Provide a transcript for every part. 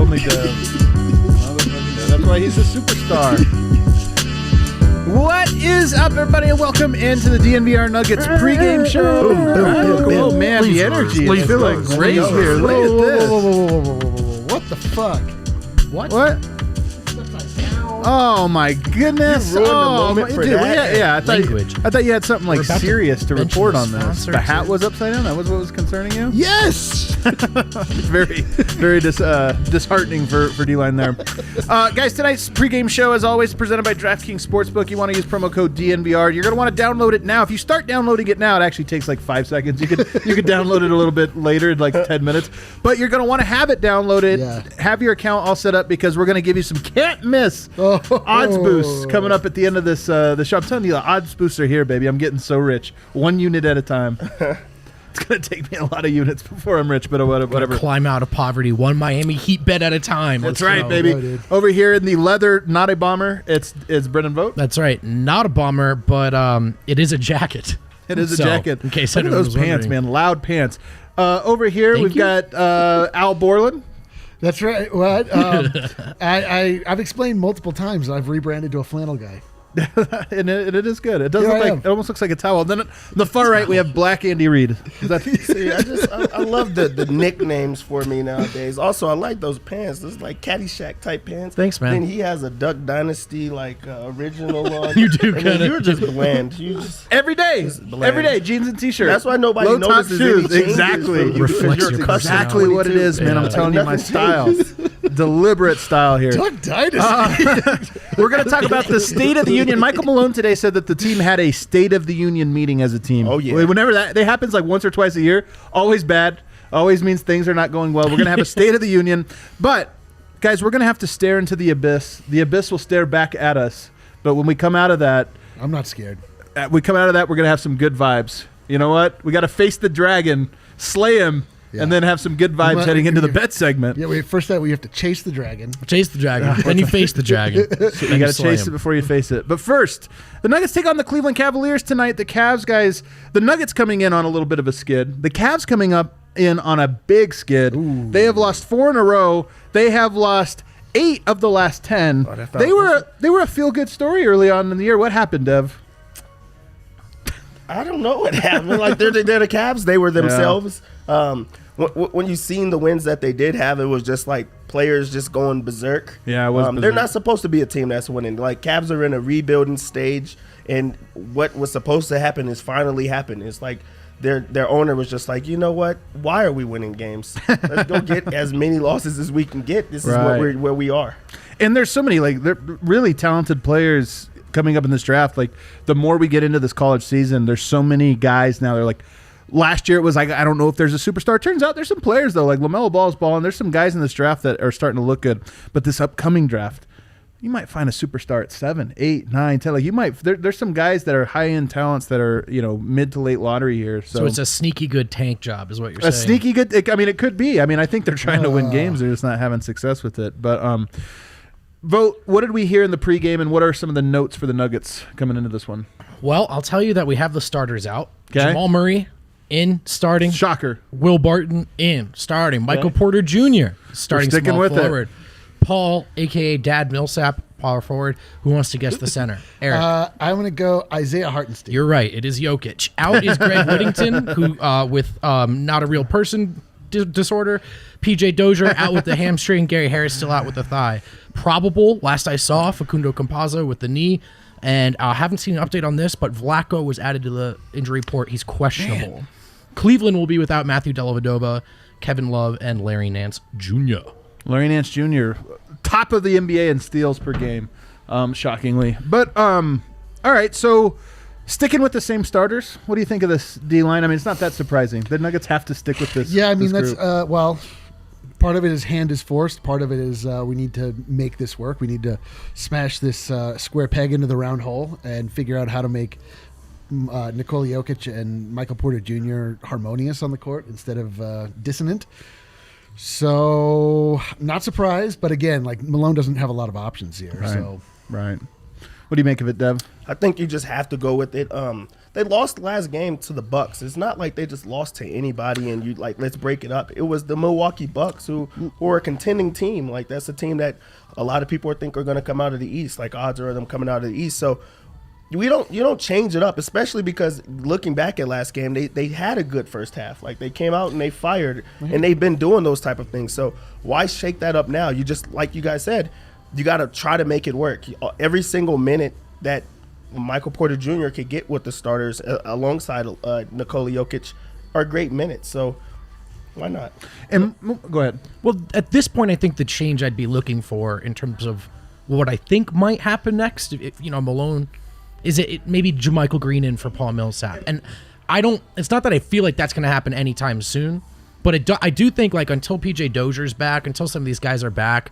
only Dev. That's why he's a superstar. What is up, everybody, and welcome into the DNVR Nuggets pregame show. Oh, man, the energy is feeling great here. Look at this. What the fuck? What? Oh my goodness! You ruined the moment for that. Yeah. I thought you had something like serious to report on this. The hat was upside down. That was what was concerning you. Yes. Very, very disheartening for D-line there. Guys, tonight's pregame show, as always, presented by DraftKings Sportsbook. You want to use promo code DNVR. You're going to want to download it now. If you start downloading it now, it actually takes like 5 seconds. You could download it a little bit later, like 10 minutes. But you're going to want to have it downloaded. Yeah. Have your account all set up because we're going to give you some can't miss odds boosts coming up at the end of this the show. I'm telling you, the odds boosts are here, baby. I'm getting so rich, 1 unit at a time. It's going to take me a lot of units before I'm rich, but whatever. Climb out of poverty, one Miami Heat bet at a time. That's right, baby. Over here in the leather, not a bomber, it's Brennan Vogt. That's right, not a bomber, but it is a jacket. It is a jacket. In case look at those pants, man, loud pants. Over here, we've got Al Borland. That's right. What? I've explained multiple times that I've rebranded to a flannel guy. and it is good. It does look like it almost looks like a towel. Then the far right we have Black Andy Reid. See, I love the nicknames for me nowadays. Also, I like those pants. Those like Caddyshack type pants. Thanks, man. Then he has a Duck Dynasty original on. You do and kind of. You're just bland. You just every day jeans and t-shirt. That's why nobody notices shoes. Any exactly. Reflects your exactly what it is, man. I'm telling you, my style. Deliberate style here. Duck Dynasty. We're going to talk about the State of the Union. Michael Malone today said that the team had a State of the Union meeting as a team. Oh, yeah. Whenever that happens like once or twice a year, always bad. Always means things are not going well. We're going to have a State of the Union. But, guys, we're going to have to stare into the abyss. The abyss will stare back at us. But when we come out of that... I'm not scared. We're going to have some good vibes. You know what? We got to face the dragon, slay him, and then have some good vibes heading into the bet segment. Yeah, first we have to chase the dragon. Then you face the dragon. So you got to chase it before you face it. But first, the Nuggets take on the Cleveland Cavaliers tonight. The Cavs, guys, the Nuggets coming in on a little bit of a skid. The Cavs coming up in on a big skid. Ooh. They have lost 4 in a row. They have lost 8 of the last 10. They were a feel-good story early on in the year. What happened, Dev? I don't know what happened. Like they're the Cavs. They were themselves. Yeah. When you seen the wins that they did have, it was just like players just going berserk. Yeah, it was berserk. They're not supposed to be a team that's winning. Like Cavs are in a rebuilding stage, and what was supposed to happen is finally happened. It's like their owner was just like, you know what? Why are we winning games? Let's go get as many losses as we can get. This is where we are. And there's so many they're really talented players coming up in this draft. Like the more we get into this college season, there's so many guys now. They're like, last year it was like, I don't know if there's a superstar. Turns out there's some players though, like LaMelo Ball's balling. There's some guys in this draft that are starting to look good. But this upcoming draft, you might find a superstar at 7, 8, 9, 10. Like you might. There's some guys that are high end talents that are mid to late lottery here. So it's a sneaky good tank job, is what you're saying. A sneaky good. It could be. I mean, I think they're trying to win games. They're just not having success with it. But Vogt, what did we hear in the pregame, and what are some of the notes for the Nuggets coming into this one? Well, I'll tell you that we have the starters out. Okay. Jamal Murray in starting. Shocker. Will Barton in starting. Michael Porter Jr. starting small forward. Paul, a.k.a. Dad Millsap, power forward. Who wants to guess the center? Eric. I'm going to go Isaiah Hartenstein. You're right. It is Jokic. Out is Greg Whittington, who with not a real person disorder. PJ Dozier out with the hamstring. Gary Harris still out with the thigh. Probable, last I saw, Facundo Campazzo with the knee. And I haven't seen an update on this, but Vlatko was added to the injury report. He's questionable. Man. Cleveland will be without Matthew Dellavedova, Kevin Love, and Larry Nance Jr. Larry Nance Jr., top of the NBA in steals per game, shockingly. But, all right, so sticking with the same starters, what do you think of this D-line? I mean, it's not that surprising. The Nuggets have to stick with this. Yeah, I mean, that's, part of it is hand is forced. Part of it is we need to make this work. We need to smash this square peg into the round hole and figure out how to make Nikola Jokic and Michael Porter Jr. harmonious on the court instead of dissonant. So, not surprised, but again, like Malone doesn't have a lot of options here. Right. So, right. What do you make of it, Dev? I think you just have to go with it. they lost last game to the Bucks. It's not like they just lost to anybody and you like, let's break it up. It was the Milwaukee Bucks who are a contending team. Like, that's a team that a lot of people think are going to come out of the East. Like, odds are them coming out of the East. So you don't change it up, especially because looking back at last game, they had a good first half. Like, they came out and they fired, and they've been doing those type of things. So why shake that up now? You just, like you guys said, you got to try to make it work. Every single minute that Michael Porter Jr. could get with the starters alongside Nikola Jokic are great minutes. So why not? And go ahead. Well, at this point, I think the change I'd be looking for in terms of what I think might happen next, Malone, is it maybe JaMychal Green in for Paul Millsap. And it's not that I feel like that's going to happen anytime soon, but I do think, like, until PJ Dozier's back, until some of these guys are back,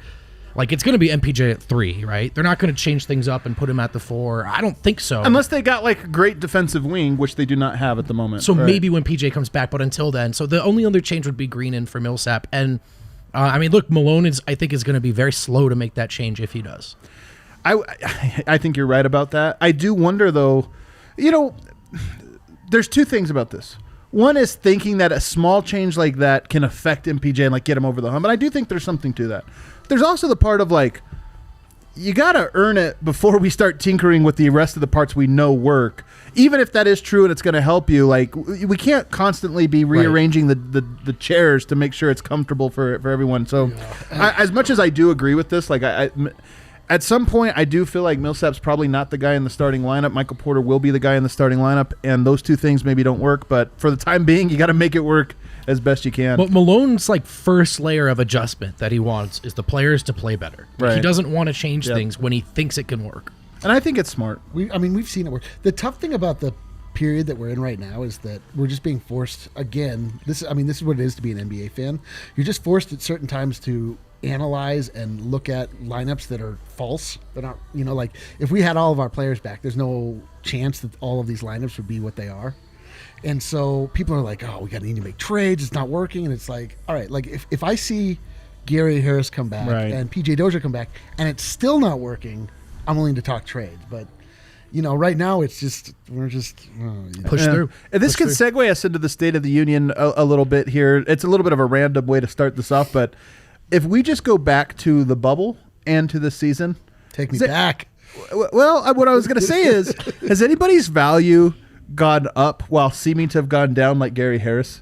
like, it's going to be MPJ at 3, right? They're not going to change things up and put him at the 4. I don't think so. Unless they got, like, a great defensive wing, which they do not have at the moment. So maybe when PJ comes back, but until then. So the only other change would be Green in for Millsap. And, look, Malone I think is going to be very slow to make that change if he does. I think you're right about that. I do wonder, though, there's two things about this. One is thinking that a small change like that can affect MPJ and, like, get him over the hump. And I do think there's something to that. There's also the part of, like, you got to earn it before we start tinkering with the rest of the parts we know work. Even if that is true and it's going to help you, like, we can't constantly be rearranging the chairs to make sure it's comfortable for everyone. So as much as I do agree with this, like, at some point, I do feel like Millsap's probably not the guy in the starting lineup. Michael Porter will be the guy in the starting lineup, and those two things maybe don't work. But for the time being, you got to make it work as best you can. But Malone's, like, first layer of adjustment that he wants is the players to play better. Like, he doesn't want to change things when he thinks it can work. And I think it's smart. We've seen it work. The tough thing about the period that we're in right now is that we're just being forced again. This is what it is to be an NBA fan. You're just forced at certain times to analyze and look at lineups that are false. They're not, like, if we had all of our players back, there's no chance that all of these lineups would be what they are. And so people are like, oh, need to make trades. It's not working. And it's like, all right, like, if I see Gary Harris come back and PJ Dozier come back and it's still not working, I'm willing to talk trades. But, right now it's just, we're just push through. And this can segue us into the State of the Union a little bit here. It's a little bit of a random way to start this off, but if we just go back to the bubble and to the season. Take me back. Well, what I was going to say is, has anybody's value gone up while seeming to have gone down like Gary Harris?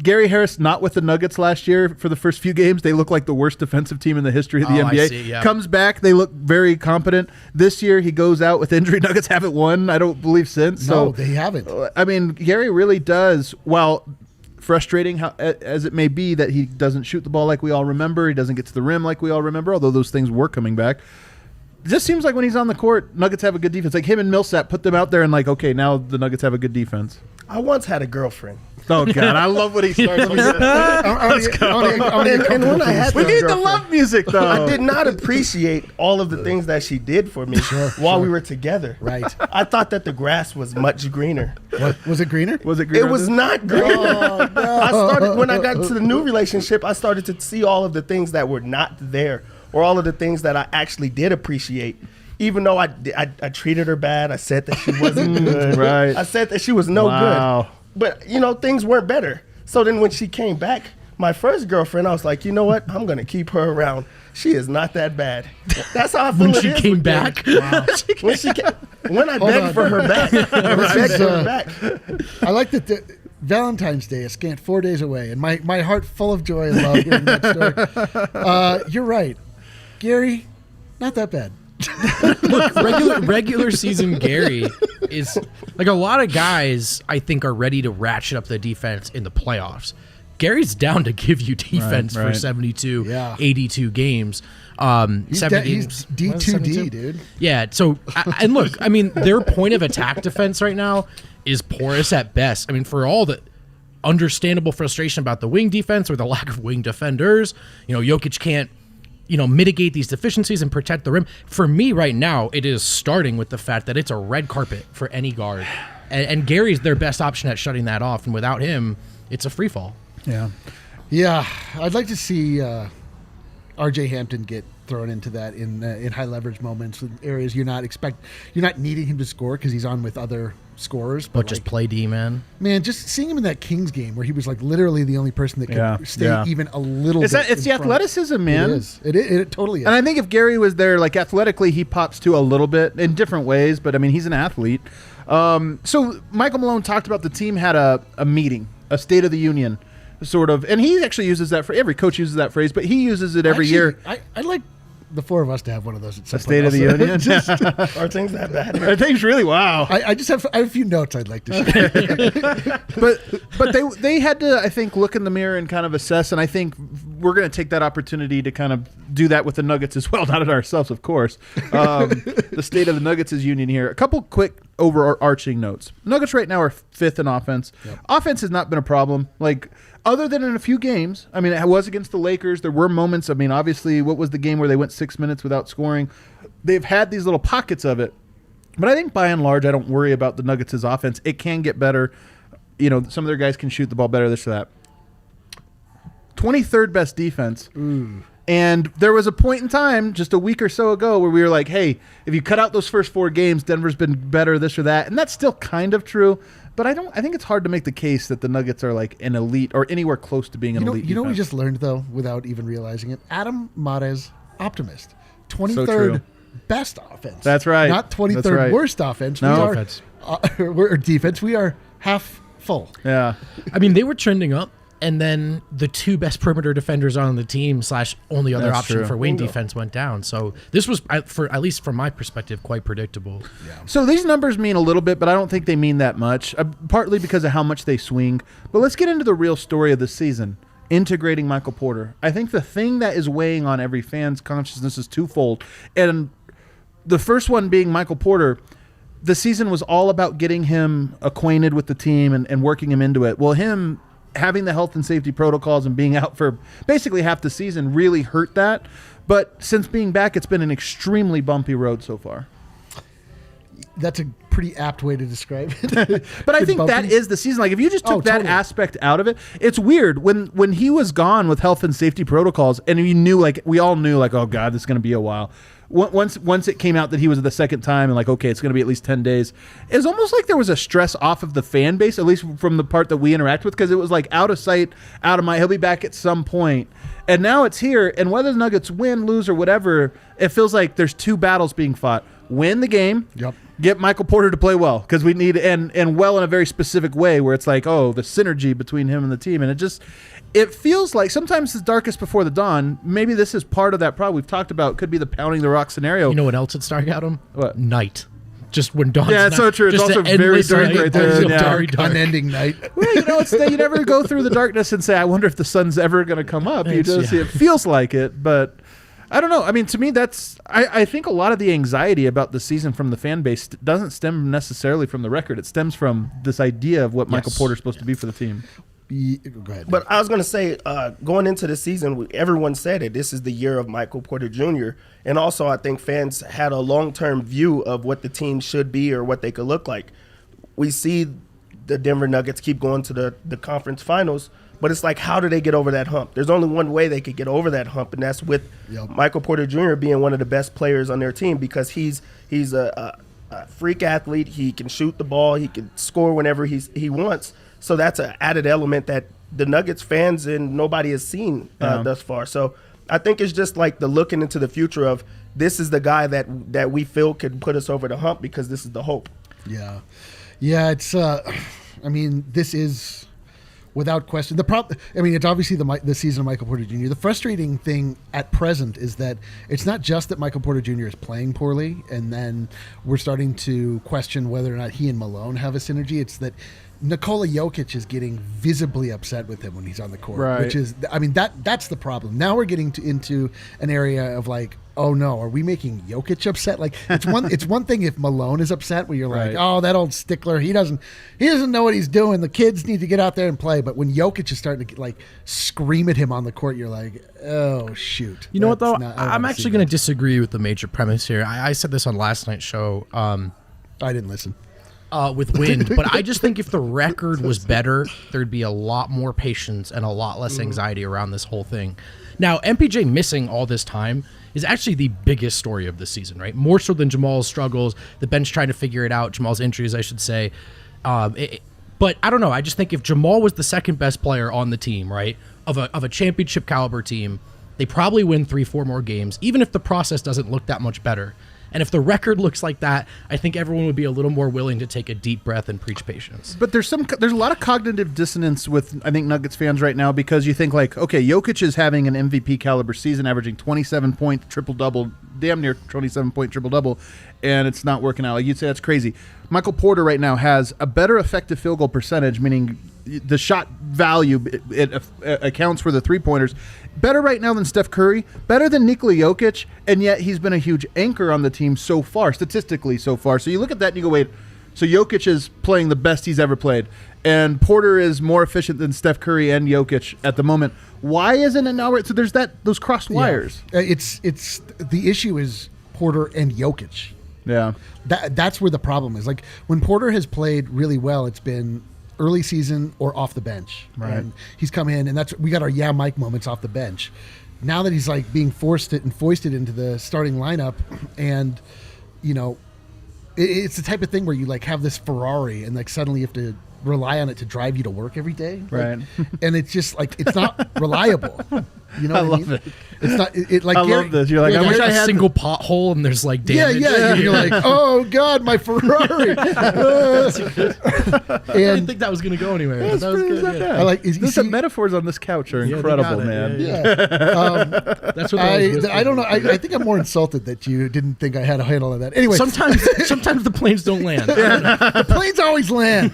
Gary Harris, not with the Nuggets last year for the first few games. They look like the worst defensive team in the history of the NBA. I see, yeah. Comes back, they look very competent. This year, he goes out with injury. Nuggets haven't won, I don't believe, since. No, they haven't. I mean, Gary really does, while frustrating as it may be that he doesn't shoot the ball like we all remember, he doesn't get to the rim like we all remember, although those things were coming back. It just seems like when he's on the court, Nuggets have a good defense. Like him and Millsap, put them out there and, like, okay, now the Nuggets have a good defense. I once had a girlfriend. Oh, God. I love what he starts with. Let's go. And when I had We this need the love music, though. I did not appreciate all of the things that she did for me while we were together. Right. I thought that the grass was much greener. What, was it greener? Was it greener? It was not greener. When I got to the new relationship, I started to see all of the things that were not there, or all of the things that I actually did appreciate. Even though I treated her bad, I said that she wasn't good. Right. I said that she was no good. But, things weren't better. So then when she came back, my first girlfriend, I was like, you know what? I'm going to keep her around. She is not that bad. That's how I feel. When she came back? Wow. When I begged for her back. I like that Valentine's Day is scant 4 days away, and my heart full of joy and love hearing that story. You're right. Gary, not that bad. Look, regular season Gary is, like, a lot of guys I think are ready to ratchet up the defense in the playoffs. Gary's down to give you defense for 72, 82 games. He's D2D, dude. Yeah, so, and look, I mean, their point of attack defense right now is porous at best. I mean, for all the understandable frustration about the wing defense or the lack of wing defenders, Jokic can't, mitigate these deficiencies and protect the rim. For me right now, it is starting with the fact that it's a red carpet for any guard. And Gary's their best option at shutting that off. And without him, it's a free fall. Yeah. Yeah. I'd like to see RJ Hampton get thrown into that in high leverage moments, in areas you're not needing him to score because he's on with other scorers, but just play D, man. Man, just seeing him in that Kings game where he was like literally the only person that could stay even a little bit. It's the athleticism, man. It is. It totally is. And I think if Gary was there, like athletically, he pops too a little bit in different ways. But I mean, he's an athlete. So Michael Malone talked about the team had a meeting, a State of the Union, sort of, and he actually uses that. Every coach uses that phrase, but he uses it every year. I like the four of us to have one of those at some A State of the Union. Are things that bad? Are things really? Wow. I have a few notes I'd like to share. but they had to, I think, look in the mirror and kind of assess, and I think we're going to take that opportunity to kind of do that with the Nuggets as well, not at ourselves, of course. The State of the Nuggets' union here. A couple quick overarching notes. Nuggets right now are 5th in offense. Yep. Offense has not been a problem. Like, other than in a few games, I mean, it was against the Lakers. There were moments. I mean, obviously, what was the game where they went 6 minutes without scoring? They've had these little pockets of it. But I think by and large, I don't worry about the Nuggets' offense. It can get better. You know, some of their guys can shoot the ball better, this or that. 23rd best defense. Ooh. And there was a point in time just a week or so ago where we were like, hey, if you cut out those first 4 games, Denver's been better, this or that. And that's still kind of true. But I think it's hard to make the case that the Nuggets are like an elite or anywhere close to being an elite. You know what we just learned, though, without even realizing it? Adam Mares, optimist. 23rd So best offense. That's right. Not 23rd That's right. worst offense. No. Defense. We're defense. We are half full. Yeah. I mean, they were trending up, and then the 2 best perimeter defenders on the team / only other That's option true. for wing defense went down. So this was, for at least from my perspective, quite predictable. Yeah. So these numbers mean a little bit, but I don't think they mean that much, partly because of how much they swing. But let's get into the real story of the season, integrating Michael Porter. I think the thing that is weighing on every fan's consciousness is twofold. And the first one being Michael Porter. The season was all about getting him acquainted with the team and working him into it. Well, him having the health and safety protocols and being out for basically half the season really hurt that. But since being back, it's been an extremely bumpy road so far. That's a pretty apt way to describe it. But I think that is the season. Like, if you just took that totally. aspect out of it, it's weird. When he was gone with health and safety protocols, and you knew, like, we all knew, like, oh, God, this is going to be a while. Once it came out that he was the second time and like, okay, it's going to be at least 10 days, it was almost like there was a stress off of the fan base, at least from the part that we interact with, because it was like out of sight, out of mind. He'll be back at some point. And now it's here, and whether the Nuggets win, lose, or whatever, it feels like there's 2 battles being fought. Win the game. Yep. Get Michael Porter to play well, because we need, and well in a very specific way where it's like, oh, the synergy between him and the team. And it feels like sometimes the darkest before the dawn. Maybe this is part of that problem we've talked about. Could be the pounding the rock scenario. You know what else it's dark at him? What? Night. Just when dawn's Yeah, it's so true. It's just also an very endless dark night. right there. It's Yeah. very dark. Unending night. Well, you know, you never go through the darkness and say, I wonder if the sun's ever going to come up. You just, it feels like it, but I don't know. I mean, to me, I think a lot of the anxiety about the season from the fan base doesn't stem necessarily from the record. It stems from this idea of what Michael Porter's supposed to be for the team. Go ahead. But I was going to say, going into the season, everyone said it. This is the year of Michael Porter Jr. And also, I think fans had a long-term view of what the team should be or what they could look like. We see the Denver Nuggets keep going to the conference finals, but it's like, how do they get over that hump? There's only one way they could get over that hump, and that's with Michael Porter Jr. being one of the best players on their team, because he's a freak athlete. He can shoot the ball. He can score whenever he wants. So that's an added element that the Nuggets fans and nobody has seen thus far. So I think it's just like the looking into the future of, this is the guy that we feel could put us over the hump, because this is the hope. Yeah. It's I mean, this is without question the problem. I mean, it's obviously the season of Michael Porter Jr. The frustrating thing at present is that it's not just that Michael Porter Jr. is playing poorly and then we're starting to question whether or not he and Malone have a synergy. It's that Nikola Jokic is getting visibly upset with him when he's on the court, right. Which is, I mean, that's the problem. Now we're getting into an area of like, oh no, are we making Jokic upset? Like, it's one thing if Malone is upset, where you're like, oh, that old stickler, he doesn't know what he's doing. The kids need to get out there and play. But when Jokic is starting to like scream at him on the court, you're like, oh shoot. You know what though? I'm actually going to disagree with the major premise here. I said this on last night's show. I didn't listen. with wind, but I just think if the record was better, there'd be a lot more patience and a lot less anxiety around this whole thing. Now, MPJ missing all this time is actually the biggest story of this season, right? More so than Jamal's struggles, the bench trying to figure it out, Jamal's injuries, I should say. But I don't know. I just think if Jamal was the second best player on the team, right, of a championship caliber team, they probably win 3-4 more games, even if the process doesn't look that much better. And if the record looks like that, I think everyone would be a little more willing to take a deep breath and preach patience. But there's a lot of cognitive dissonance with, I think, Nuggets fans right now, because you think like, okay, Jokic is having an MVP caliber season, averaging 27-point triple-double, damn near 27-point triple-double, and it's not working out. Like, you'd say that's crazy. Michael Porter right now has a better effective field goal percentage, meaning the shot value, it accounts for the three-pointers, better right now than Steph Curry, better than Nikola Jokic, and yet he's been a huge anchor on the team so far, statistically so far. So you look at that and you go, wait, so Jokic is playing the best he's ever played, and Porter is more efficient than Steph Curry and Jokic at the moment. Why isn't it now? So there's those crossed wires. Yeah. It's the issue is Porter and Jokic. Yeah. That's where the problem is. Like, when Porter has played really well, it's been early season or off the bench. Right. And he's come in, and we got our Mike moments off the bench. Now that he's like being foisted into the starting lineup, and it's the type of thing where you like have this Ferrari and like suddenly you have to rely on it to drive you to work every day. Right. And it's just like, it's not reliable. You know I what love I mean? it. It's not. Like I Gary, love this. You're like, I There's wish I a had single pothole and there's like damage. Yeah. You're like, oh God, my Ferrari. I didn't think that was going to go anywhere. But that was good. Yeah. I like. The metaphors on this couch are Yeah, they incredible, got it. man. Yeah. That's what I was I don't know. I think I'm more insulted that you didn't think I had a handle on that. Anyway, Sometimes the planes don't land. the planes always land.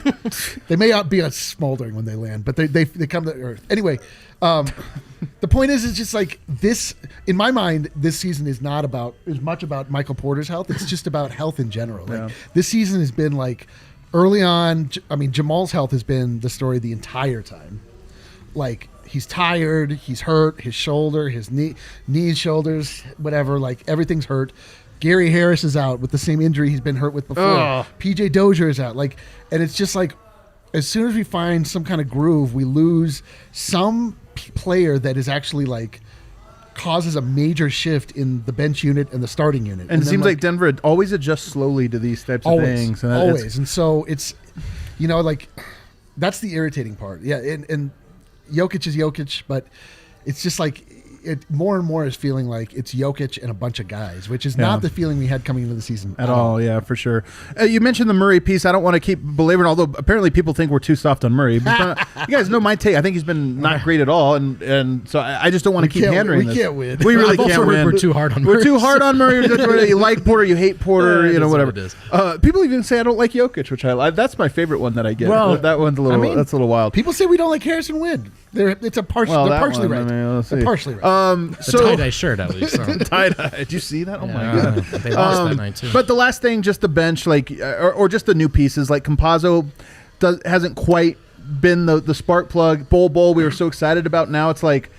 They may not be a smoldering when they land, but they come to Earth. Anyway, the point is just like this. In my mind, this season is not as much about Michael Porter's health. It's just about health in general. Like, this season has been like early on. I mean, Jamal's health has been the story the entire time. Like, he's tired, he's hurt, his shoulder, his knees, shoulders, whatever. Like, everything's hurt. Gary Harris is out with the same injury he's been hurt with before. Oh. PJ Dozier is out. Like, and it's just like, as soon as we find some kind of groove, we lose some player that is actually like causes a major shift in the bench unit and the starting unit. And it seems like Denver always adjusts slowly to these types of things. And Always. And so it's, like, that's the irritating part. Yeah. And Jokic is Jokic, but it's just like, it more and more is feeling like it's Jokic and a bunch of guys, which is not the feeling we had coming into the season at all. Yeah, for sure. You mentioned the Murray piece. I don't want to keep belaboring, although apparently people think we're too soft on Murray. But you guys know my take. I think he's been not great at all, and so I just don't want to keep hammering this. We can't win. We really I've also can't heard win. we're too hard on Murray. We're too hard on Murray. You like Porter, you hate Porter, whatever. What it is. People even say I don't like Jokic, which I like. That's my favorite one that I get. Well, that one's a little. That's a little wild. People say we don't like Harrison Wind. It's a partial. Well, they're that partially one, right. I mean, let's They're see. partially right. So tie-dye shirt at least. So. tie-dye. Did you see that? Oh my Yeah, god. they lost that night too. But the last thing, just the bench, like, or just the new pieces, like Campazzo hasn't quite been the spark plug. Bol we were so excited about. Now it's like,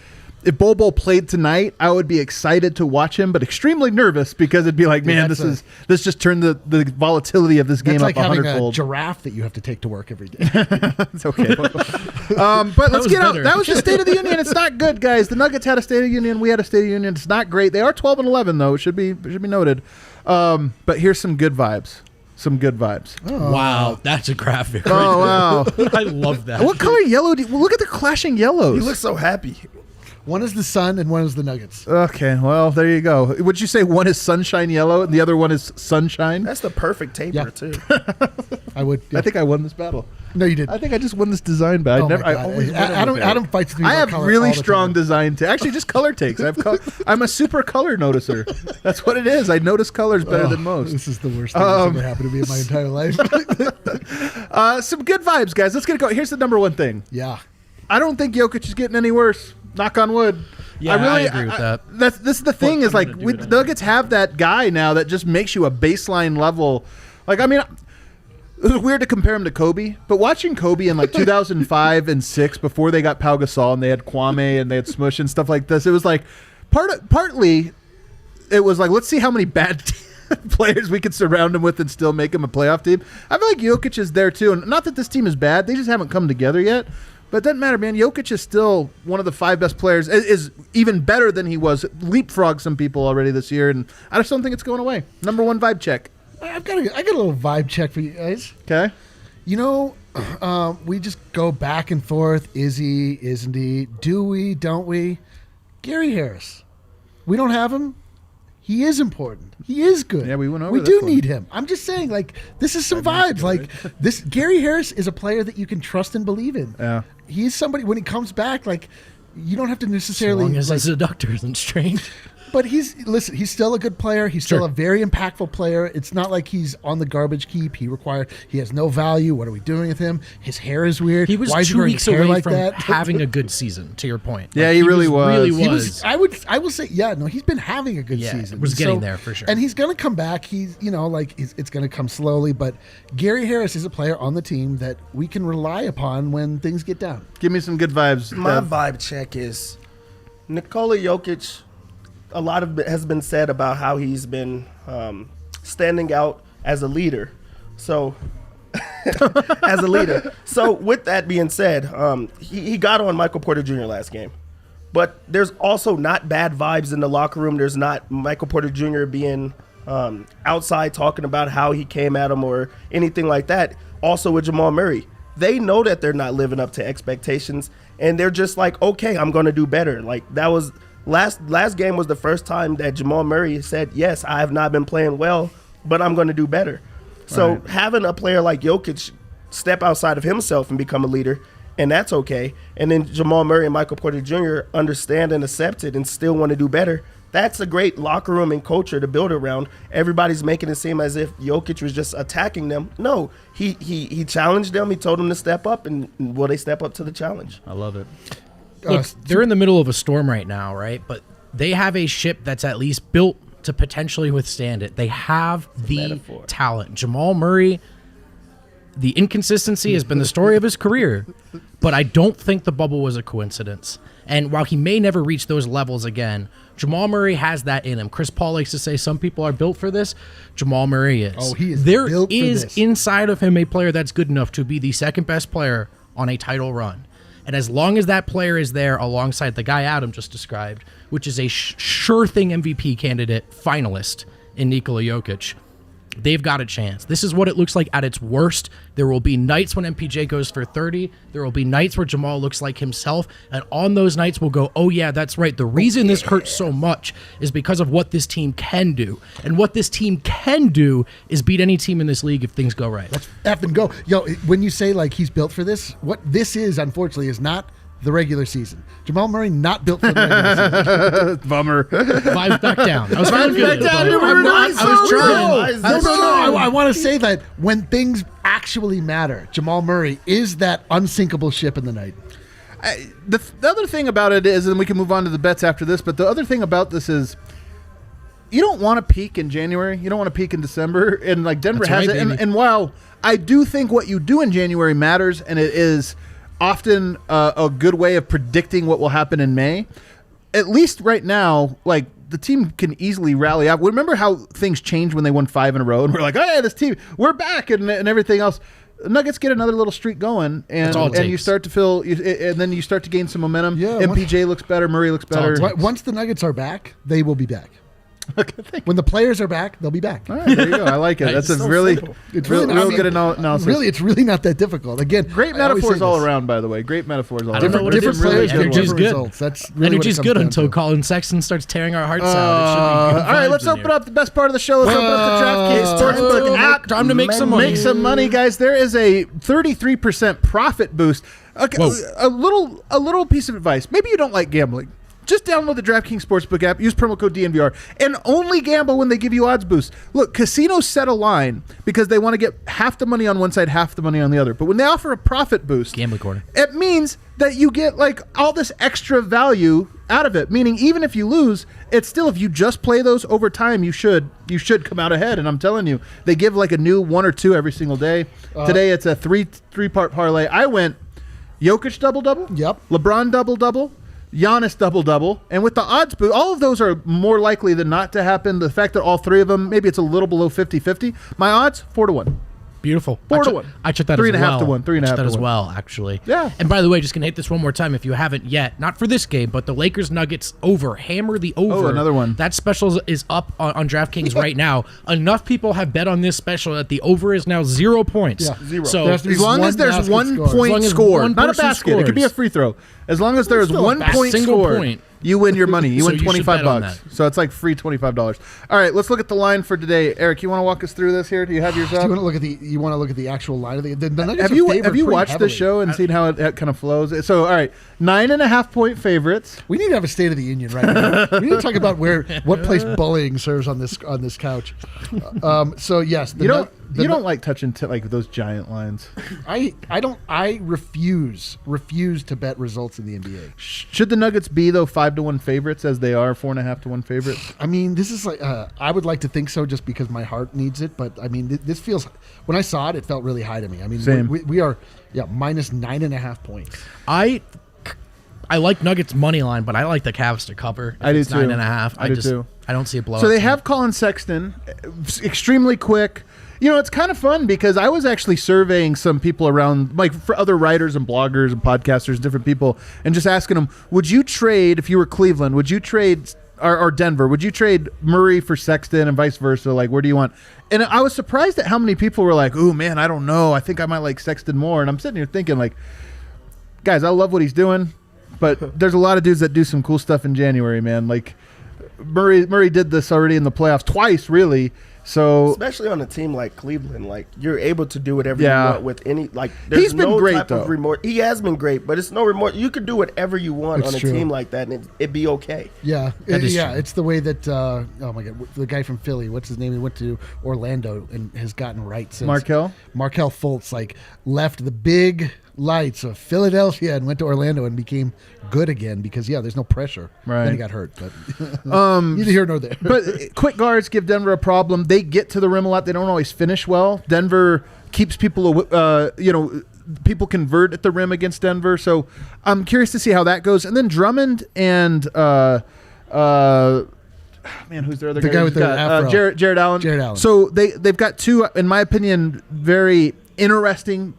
if Bol played tonight, I would be excited to watch him, but extremely nervous because it'd be like, man, this just turned the volatility of this game up like having 100-fold. a giraffe that you have to take to work every day. It's okay. But let's get out. better. That was the State of the Union. It's not good, guys. The Nuggets had a State of the Union. We had a State of the Union. It's not great. They are 12-11, though. It should be noted. But here's some good vibes. Some good vibes. Oh. Wow, that's a graphic. Oh, wow. I love that. What color yellow? Look at the clashing yellows. He looks so happy. One is the Sun and one is the Nuggets. Okay, well, there you go. Would you say one is sunshine yellow and the other one is sunshine? That's the perfect taper, Yeah. too. I would. Yeah. I think I won this battle. No, you did. I think I just won this design battle. Oh my God. Adam fights with me I about have color really all the strong time. design actually just color takes. I'm a super color noticer. That's what it is. I notice colors better than most. This is the worst thing that's ever happened to me in my entire life. Some good vibes, guys. Let's get it going. Here's the number one thing. Yeah. I don't think Jokic is getting any worse. Knock on wood. Yeah, I agree with that. This is the thing is like the Nuggets have that guy now that just makes you a baseline level. Like, I mean, it was weird to compare him to Kobe, but watching Kobe in like 2005 and 6 before they got Pau Gasol and they had Kwame and they had Smush and stuff like this, it was like partly it was like, let's see how many bad players we could surround him with and still make him a playoff team. I feel like Jokic is there too, and not that this team is bad; they just haven't come together yet. But it doesn't matter, man. Jokic is still one of the 5 best players. Is even better than he was. Leapfrogged some people already this year, and I just don't think it's going away. Number 1 vibe check. I got a little vibe check for you guys. Okay. You know, we just go back and forth. Is he? Isn't he? Do we? Don't we? Gary Harris. We don't have him. He is important. He is good. Yeah, we went over We this do one. need him. I'm just saying, like, this is some vibes. Like, this Gary Harris is a player that you can trust and believe in. Yeah. He's somebody, when he comes back, like, you don't have to As necessarily. long as like, his adductor isn't strange. but he's still a good player. He's still Sure. a very impactful player. It's not like he's on the garbage heap. He has no value. What are we doing with him? His hair is weird. He was Why is he 2 wearing weeks his hair away like from that? having a good season, to your point. Yeah, he really was. Really He was. I will say, yeah, no, he's been having a good Yeah, season. was getting there for sure. And he's going to come back. He's, it's going to come slowly. But Gary Harris is a player on the team that we can rely upon when things get down. Give me some good vibes. My Dev. vibe check is Nikola Jokic. A lot of it has been said about how he's been standing out as a leader. So, as a leader. So, with that being said, he got on Michael Porter Jr. last game. But there's also not bad vibes in the locker room. There's not Michael Porter Jr. being outside talking about how he came at him or anything like that. Also with Jamal Murray. They know that they're not living up to expectations, and they're just like, okay, I'm going to do better. Like, that was last game was the first time that Jamal Murray said, yes, I have not been playing well, but I'm going to do better. So Right. having a player like Jokic step outside of himself and become a leader, and that's okay. And then Jamal Murray and Michael Porter Jr. understand and accept it and still want to do better. That's a great locker room and culture to build around. Everybody's making it seem as if Jokic was just attacking them. No, he challenged them. He told them to step up, and will they step up to the challenge? I love it. Look, they're in the middle of a storm right now, right? But they have a ship that's at least built to potentially withstand it. They have the metaphor. talent. Jamal Murray, the inconsistency has been the story of his career, but I don't think the bubble was a coincidence. And while he may never reach those levels again, Jamal Murray has that in him. Chris Paul likes to say some people are built for this. Jamal Murray is. Oh, he is There built for is this. inside of him a player that's good enough to be the second best player on a title run. And as long as that player is there alongside the guy Adam just described, which is a sure thing MVP candidate finalist in Nikola Jokic, they've got a chance. This is what it looks like at its worst. There will be nights when MPJ goes for 30. There will be nights where Jamal looks like himself. And on those nights, we'll go, oh, yeah, that's right. The reason this hurts so much is because of what this team can do. And what this team can do is beat any team in this league if things go right. F and go. Yo, when you say, like, he's built for this, what this is, unfortunately, is not the regular season. Jamal Murray not built for the regular season. Bummer. Vibes back down. I was feeling good. back down. I was trying. No, I want to say that when things actually matter, Jamal Murray is that unsinkable ship in the night. The other thing about it is, and we can move on to the bets after this, but the other thing about this is you don't want to peak in January. You don't want to peak in December. And like Denver That's has right, it. baby. And while I do think what you do in January matters, and it is often a good way of predicting what will happen in May, at least right now, like the team can easily rally up. Remember how things changed when they won 5 in a row, and we're like, hey, this team, we're back, and everything else. Nuggets get another little streak going, and all it you takes. start to feel, and then you start to gain some momentum. Yeah, MPJ looks better, Murray looks all it better. takes. Once the Nuggets are back, they will be back. Okay, thank you. When the players are back, they'll be back. All right, there you go. I like it. That's a so really, simple. It's real, really real not- good analysis. Really, it's really not that difficult. Again, Great I always metaphors say all this. around, by the way. Great metaphors all I around. don't know what it Different is. players get Energy's different good. results. That's really Energy's what it good comes until down to. Colin Sexton starts tearing our hearts out. It should be good All right, vibes let's in open here. up the best part of the show. Let's open up the DraftKings Sportsbook app. Time to make some money. Make some money, guys. There is a 33% profit boost. Okay, Whoa. a little piece of advice. Maybe you don't like gambling. Just download the DraftKings Sportsbook app, use promo code DNVR, and only gamble when they give you odds boosts. Look, casinos set a line because they want to get half the money on one side, half the money on the other. But when they offer a profit boost, Gambling corner. it means that you get like all this extra value out of it. Meaning, even if you lose, it's still, if you just play those over time, you should come out ahead. And I'm telling you, they give like a new 1 or 2 every single day. Today it's a three-part parlay. I went Jokic double-double. Yep. LeBron double-double. Giannis double-double. And with the odds boost, all of those are more likely than not to happen. The fact that all three of them, maybe it's a little below 50-50. My odds, 4-1. Beautiful. 4-1. I checked that 3.5 as well. to 1. 3.5 I checked that to as 1. well, actually. Yeah. And by the way, just going to hit this one more time if you haven't yet. Not for this game, but the Lakers Nuggets over. Hammer the over. Oh, another one. That special is up on DraftKings right now. Enough people have bet on this special that the over is now 0 points. Yeah. 0. So There's As long as there's basket 1 scored. point As long as scored, one not a person basket. It could be a scores. free throw. As long as there is still a 1 point single scored, point. you win your money. You So win you should $25. bet on that. So it's like free $25. All right, let's look at the line for today. Eric, you want to walk us through this here? Do you have yours Do you up? want to look at the actual line of the Nuggets Have are you favored have you pretty watched heavily. the show and seen how it kind of flows? So all right, 9.5 point favorites. We need to have a State of the Union right now. We need to talk about what place bullying serves on this couch. So yes, You don't like touching like those giant lines. I refuse to bet results in the NBA. Should the Nuggets be though 5-1 favorites as they are 4.5 to 1 favorites? I mean, this is like I would like to think so, just because my heart needs it. But I mean, this feels, when I saw it, it felt really high to me. I mean, Same. we are minus 9.5 points. I like Nuggets money line, but I like the Cavs to cover. I do It's too. 9.5. I do too. I don't see a blowout. So they tonight. have Colin Sexton, extremely quick. You know, it's kind of fun because I was actually surveying some people around, like for other writers and bloggers and podcasters, different people, and just asking them, would you trade, if you were Cleveland, would you trade, or Denver, would you trade Murray for Sexton and vice versa? Like, where do you want? And I was surprised at how many people were like, ooh, man, I don't know. I think I might like Sexton more. And I'm sitting here thinking, like, guys, I love what he's doing, but there's a lot of dudes that do some cool stuff in January, man. Like, Murray did this already in the playoffs twice, really. So Especially on a team like Cleveland, like you're able to do whatever Yeah. you want with any. Like there's He's been no great, type though. of remorse. He has been great, but it's no remorse. You could do whatever you want It's on a true. team like that, and it'd be okay. Yeah, That is true. it's the way that oh my god, the guy from Philly, what's his name? He went to Orlando and has gotten right since. Markelle Fultz left the big lights of Philadelphia and went to Orlando and became good again because there's no pressure. Right. Then he got hurt, but neither here nor there. But quick guards give Denver a problem. They get to the rim a lot. They don't always finish well. Denver keeps people, people convert at the rim against Denver. So I'm curious to see how that goes. And then Drummond and who's their other The guy with the afro. Jared Allen. Jared Allen. So they've got two, in my opinion, very interesting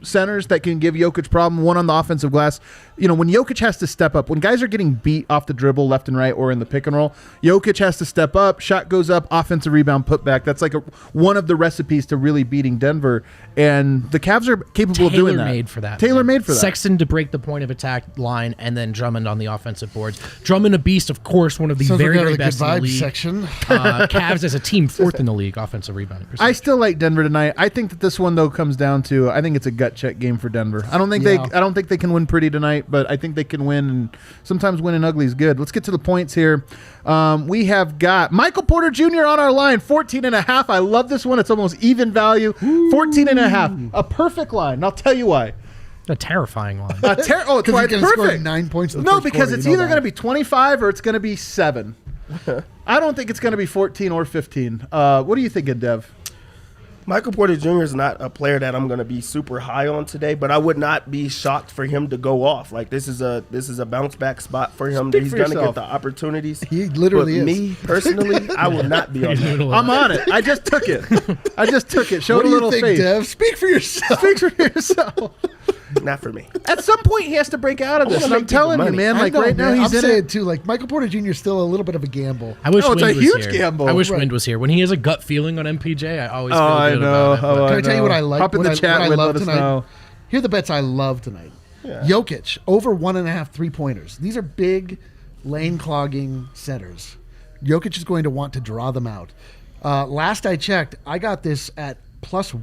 centers that can give Jokic problem. One on the offensive glass. You know, when Jokic has to step up, when guys are getting beat off the dribble left and right or in the pick and roll, Jokic has to step up, shot goes up, offensive rebound, put back. That's like one of the recipes to really beating Denver. And the Cavs are capable of doing that. Tailor-made for that. Tailor-made for that. Sexton to break the point of attack line, and then Drummond on the offensive boards. Drummond a beast, of course, one of the Sounds like very, we got very a good best in the vibe league. section. Cavs as a team, fourth in the league, offensive rebounding I percentage. still like Denver tonight. I think that this one though comes down to, I think it's a gut check game for Denver. I don't think they can win pretty tonight, but I think they can win, and sometimes winning ugly is good. Let's get to the points here. We have got Michael Porter Jr. on our line, 14.5. I love this one. It's almost even value. 14.5. A perfect line. And I'll tell you why. A terrifying line. It's why Because it's he's going to score perfect. 9 points in the No, first because quarter, it's you know either going to that. be 25 or it's going to be 7. I don't think it's going to be 14 or 15. What do you think, Dev? Michael Porter Jr. is not a player that I'm going to be super high on today, but I would not be shocked for him to go off. Like this is a bounce back spot for him. Speak He's for going to yourself. get the opportunities. He literally but is. Me personally, I will not be on that. I'm on it. I just took it. Showed What a do little you think, face. Dev? Speak for yourself. Speak for yourself. Not for me. At some point, he has to break out of this. wanna And I'm make people telling you, money. man. I Like know, right now, man. he's I'm in saying it. too. Like Michael Porter Jr. is still a little bit of a gamble. I wish Oh, it's Wind a was huge here. gamble. I wish Right. Wind was here. When he has a gut feeling on MPJ, I always feel I good know. about it. but- Can I tell you what I like? Hop in what the I, chat. what I Win, love let us tonight. know. Here are the bets I love tonight. Jokic over 1.5 3-pointers. These are big, lane clogging centers. Jokic is going to want to draw them out. Last I checked, I got this at plus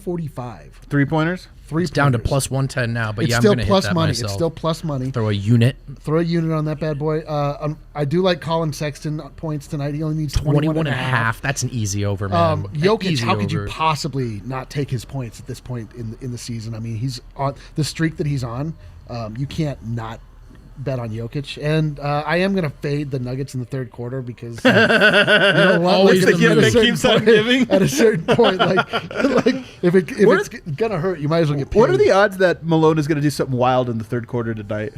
145. 3-pointers. It's down to plus 110 now, but It's I'm still going to hit plus that money. myself. It's still plus money. Throw a unit. Throw a unit on that bad boy. I do like Colin Sexton points tonight. He only needs 21 and a half. That's an easy over, man. Jokic, Easy how could you over. possibly not take his points at this point in the season? I mean, he's on the streak that he's on. You can't not bet on Jokic, and I am going to fade the Nuggets in the third quarter because you know what? Always Like, the give, at a they certain keeps on point- giving. At a certain point, like if it's gonna hurt, you might as well get paid. What are the odds that Malone is going to do something wild in the third quarter tonight?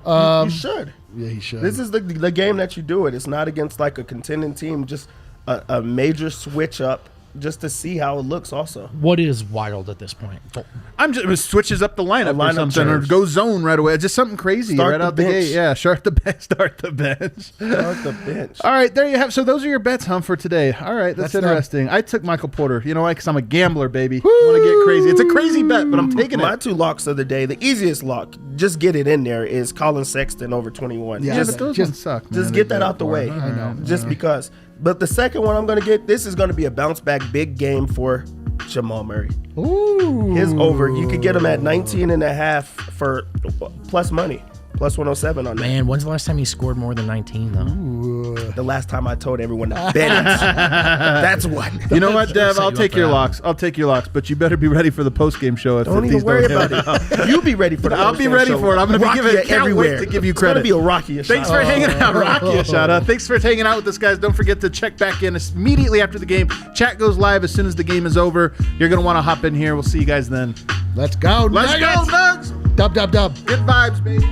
You should. Yeah, he should. This is the game that you do it. It's not against like a contending team, just a major switch up just to see how it looks also. What is wild at this point? I'm just switches up the lineup, or lineup something, change. or go zone right away. Just something crazy Start right the out the bench. gate. Yeah, start the bench. Start the bench. Start the bench. All right, there you have. So those are your bets, for today. All right, that's That's interesting. I took Michael Porter. You know why? Because I'm a gambler, baby. I want to get crazy. It's a crazy bet, but I'm taking My it. 2 locks of the day, the easiest lock, just get it in there, is Colin Sexton over 21. Yeah, Yeah, Just but those just- ones suck. Just man. get They that go out the for way. it. I know. Just because. But the second one I'm going to get, this is going to be a bounce back big game for Jamal Murray. Ooh. His over, you could get him at 19.5 for plus money. Plus 107 on that. Man, when's the last time he scored more than 19 though? Ooh. The last time I told everyone to bet it. That's what. You know what, Dev? set I'll you take up for your that. locks. I'll take your locks, but you better be ready for the post game show. If Don't these even worry hit. about it. You be ready for the I'll be post-game ready show. for it. I'm going to be giving. Rakia Can't everywhere. wait to give you It's gonna credit. be a Rocky shot. Thanks for hanging out, Rocky. Shout out. Thanks for hanging out with us, guys. Don't forget to check back in immediately after the game. Chat goes live as soon as the game is over. You're going to want to hop in here. We'll see you guys then. Let's go. Let's go, Nuggets. Nugs. Dub, dub, dub. Good vibes, baby.